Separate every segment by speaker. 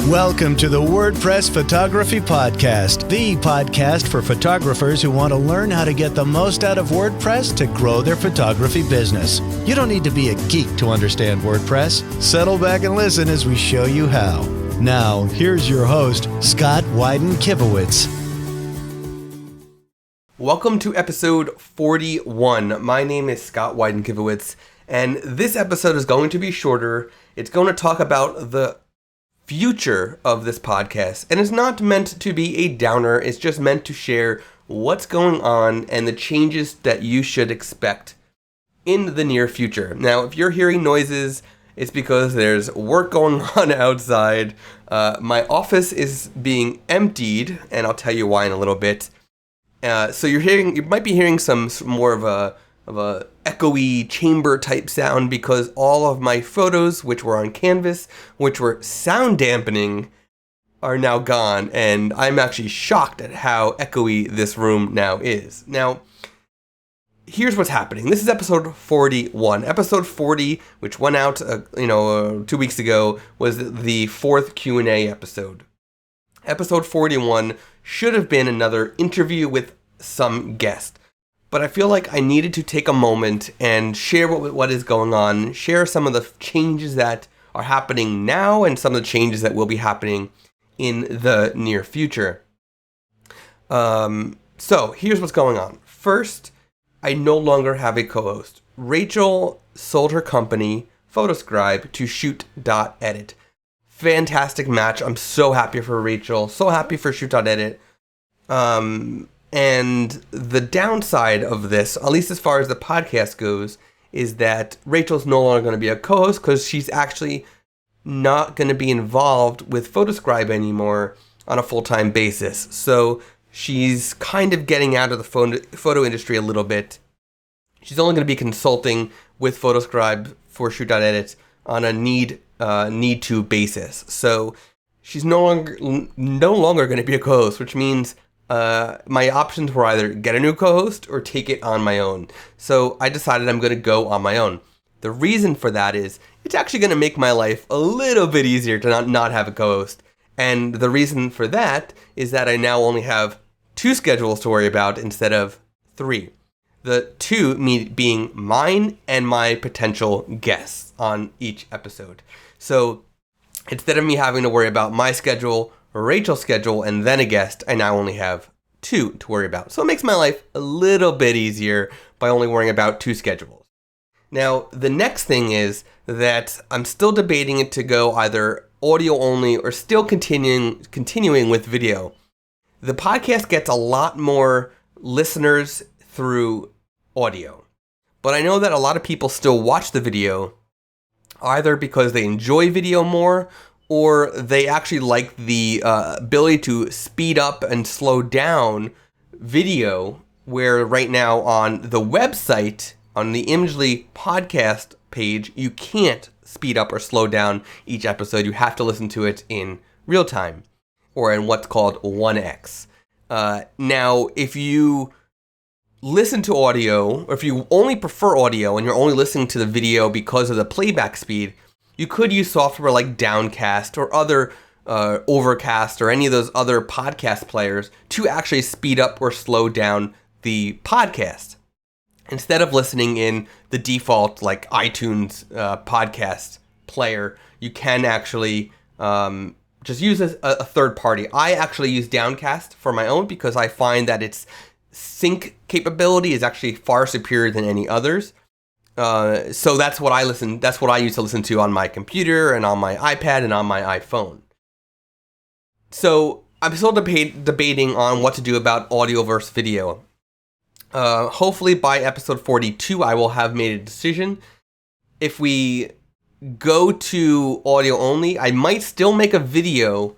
Speaker 1: Welcome to the WordPress Photography Podcast, the podcast for photographers who want to learn how to get the most out of WordPress to grow their photography business. You don't need to be a geek to understand WordPress. Settle back and listen as we show you how. Now, here's your host, Scott Wyden-Kivowitz.
Speaker 2: Welcome to episode 41. My name is Scott Wyden-Kivowitz, and this episode is going to be shorter. It's going to talk about the future of this podcast, and it's not meant to be a downer. It's just meant to share what's going on and the changes that you should expect in the near future. Now, if you're hearing noises, it's because there's work going on outside. My office is being emptied, and I'll tell you why in a little bit. So you might be hearing some more of a echoey chamber type sound because all of my photos, which were on canvas, which were sound dampening, are now gone, and I'm actually shocked at how echoey this room now is. Now, here's what's happening. This is episode 41. Episode 40, which went out 2 weeks ago, was the fourth Q&A episode. Episode 41 should have been another interview with some guest. But I feel like I needed to take a moment and share what is going on, share some of the changes that are happening now and some of the changes that will be happening in the near future. So here's what's going on. First, I no longer have a co-host. Rachel sold her company, Photoscribe, to Shoot.edit. Fantastic match. I'm so happy for Rachel. So happy for Shoot.edit. And the downside of this, at least as far as the podcast goes, is that Rachel's no longer going to be a co-host because she's actually not going to be involved with Photoscribe anymore on a full-time basis. So she's kind of getting out of the photo industry a little bit. She's only going to be consulting with Photoscribe for Shoot.edit on a need-to basis. So she's no longer going to be a co-host, which means my options were either get a new co-host or take it on my own. So I decided I'm going to go on my own. The reason for that is it's actually going to make my life a little bit easier to not have a co-host. And the reason for that is that I now only have 2 schedules to worry about instead of 3. The 2 being mine and my potential guests on each episode. So instead of me having to worry about my schedule, Rachel's schedule, and then a guest, I now only have 2 to worry about. So it makes my life a little bit easier by only worrying about 2 schedules. Now, the next thing is that I'm still debating it to go either audio only or still continuing with video. The podcast gets a lot more listeners through audio, but I know that a lot of people still watch the video either because they enjoy video more or they actually like the ability to speed up and slow down video, where right now on the website, on the Imagely podcast page, you can't speed up or slow down each episode. You have to listen to it in real time, or in what's called 1x. Now, if you listen to audio, or if you only prefer audio and you're only listening to the video because of the playback speed, you could use software like Downcast or other Overcast or any of those other podcast players to actually speed up or slow down the podcast. Instead of listening in the default like iTunes podcast player, you can actually just use a third party. I actually use Downcast for my own because I find that its sync capability is actually far superior than any others. So that's what I use to listen to on my computer and on my iPad and on my iPhone. So I'm still debating on what to do about audio versus video. Hopefully by episode 42, I will have made a decision. If we go to audio only, I might still make a video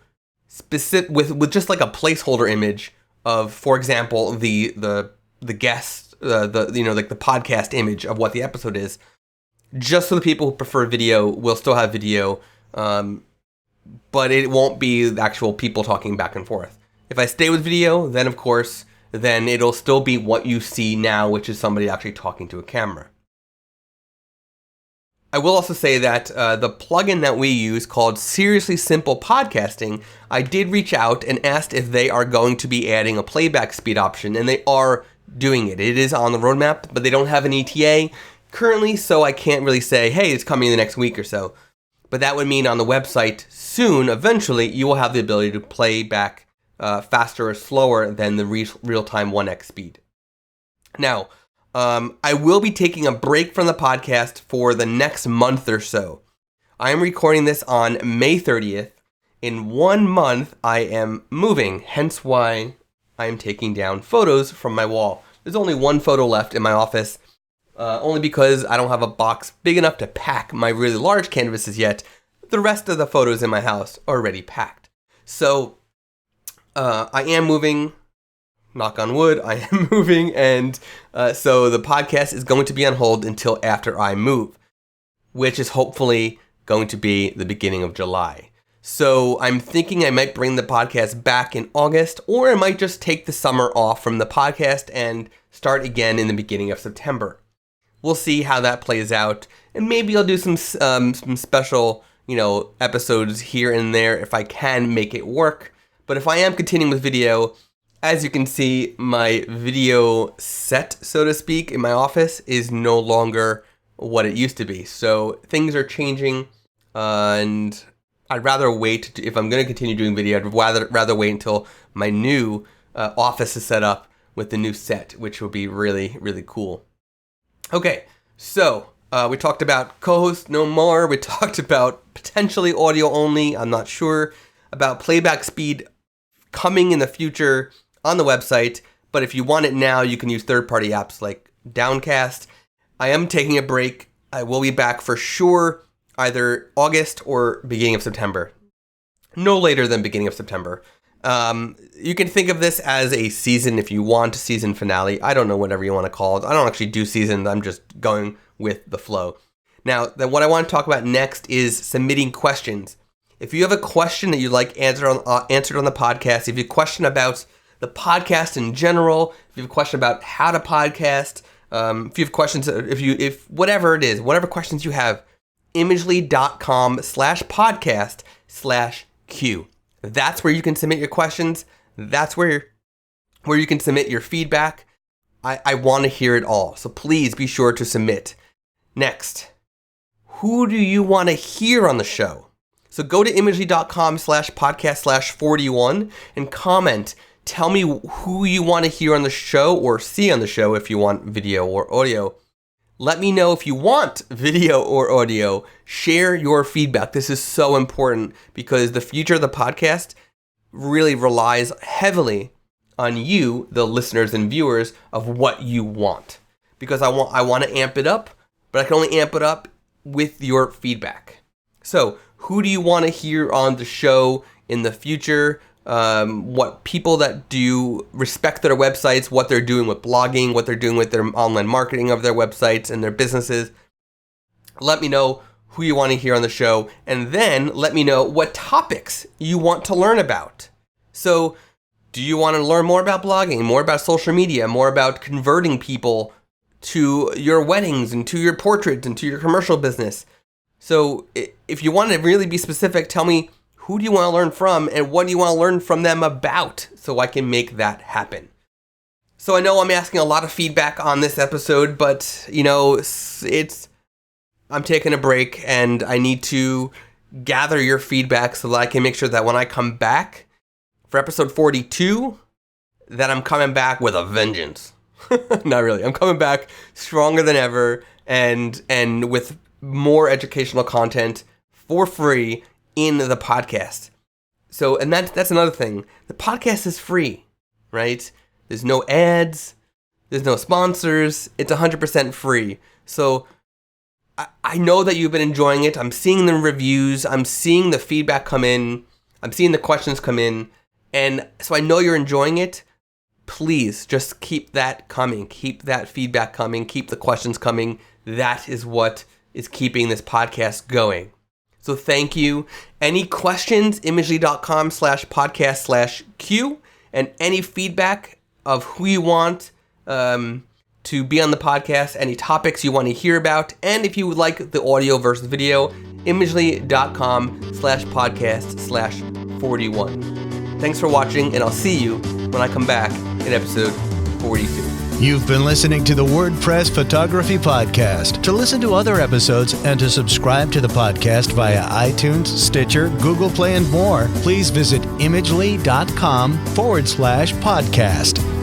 Speaker 2: specific with just like a placeholder image of, for example, the guest. Like the podcast image of what the episode is, just so the people who prefer video will still have video, but it won't be the actual people talking back and forth. If I stay with video, then of course, then it'll still be what you see now, which is somebody actually talking to a camera. I will also say that the plugin that we use called Seriously Simple Podcasting, I did reach out and asked if they are going to be adding a playback speed option, and they are doing it. It is on the roadmap, but they don't have an ETA currently, so I can't really say, hey, it's coming in the next week or so. But that would mean on the website soon, eventually, you will have the ability to play back faster or slower than the real-time 1x speed. Now, I will be taking a break from the podcast for the next month or so. I am recording this on May 30th. In 1 month, I am moving, hence why I am taking down photos from my wall. There's only one photo left in my office, only because I don't have a box big enough to pack my really large canvases yet. The rest of the photos in my house are already packed. So, I am moving. Knock on wood, I am moving, and so the podcast is going to be on hold until after I move, which is hopefully going to be the beginning of July. So I'm thinking I might bring the podcast back in August, or I might just take the summer off from the podcast and start again in the beginning of September. We'll see how that plays out, and maybe I'll do some special, episodes here and there if I can make it work. But if I am continuing with video, as you can see, my video set, so to speak, in my office is no longer what it used to be. So things are changing, and I'd rather wait. If I'm going to continue doing video, I'd rather wait until my new office is set up with the new set, which will be really, really cool. Okay, so we talked about co-host no more. We talked about potentially audio only. I'm not sure about playback speed coming in the future on the website, but if you want it now, you can use third-party apps like Downcast. I am taking a break. I will be back for sure either August or beginning of September. No later than beginning of September. You can think of this as a season if you want, season finale. I don't know, whatever you want to call it. I don't actually do seasons. I'm just going with the flow. Now, what I want to talk about next is submitting questions. If you have a question that you'd like answered on the podcast, if you have a question about the podcast in general, if you have a question about how to podcast, if you have questions, if whatever it is, whatever questions you have, imagely.com/podcast/Q. That's where you can submit your questions. That's where you can submit your feedback. I want to hear it all. So please be sure to submit. Next, who do you want to hear on the show? So go to imagely.com/podcast/41 and comment. Tell me who you want to hear on the show or see on the show if you want video or audio. Let me know if you want video or audio. Share your feedback. This is so important because the future of the podcast really relies heavily on you, the listeners and viewers, of what you want. Because I want to amp it up, but I can only amp it up with your feedback. So, who do you want to hear on the show in the future? What people that do respect their websites, what they're doing with blogging, what they're doing with their online marketing of their websites and their businesses. Let me know who you want to hear on the show, and then let me know what topics you want to learn about. So, do you want to learn more about blogging, more about social media, more about converting people to your weddings and to your portraits and to your commercial business? So, if you want to really be specific, tell me, who do you want to learn from and what do you want to learn from them about so I can make that happen? So I know I'm asking a lot of feedback on this episode, but I'm taking a break and I need to gather your feedback so that I can make sure that when I come back for episode 42, that I'm coming back with a vengeance. Not really. I'm coming back stronger than ever and with more educational content for free in the podcast. So, and that's another thing. The podcast is free, right? There's no ads. There's no sponsors. It's 100% free. So I know that you've been enjoying it. I'm seeing the reviews. I'm seeing the feedback come in. I'm seeing the questions come in. And so I know you're enjoying it. Please just keep that coming. Keep that feedback coming. Keep the questions coming. That is what is keeping this podcast going. So thank you. Any questions, imagely.com/podcast/Q, and any feedback of who you want to be on the podcast, any topics you want to hear about, and if you would like the audio versus video, imagely.com/podcast/41. Thanks for watching, and I'll see you when I come back in episode 42.
Speaker 1: You've been listening to the WordPress Photography Podcast. To listen to other episodes and to subscribe to the podcast via iTunes, Stitcher, Google Play, and more, please visit imagely.com/podcast.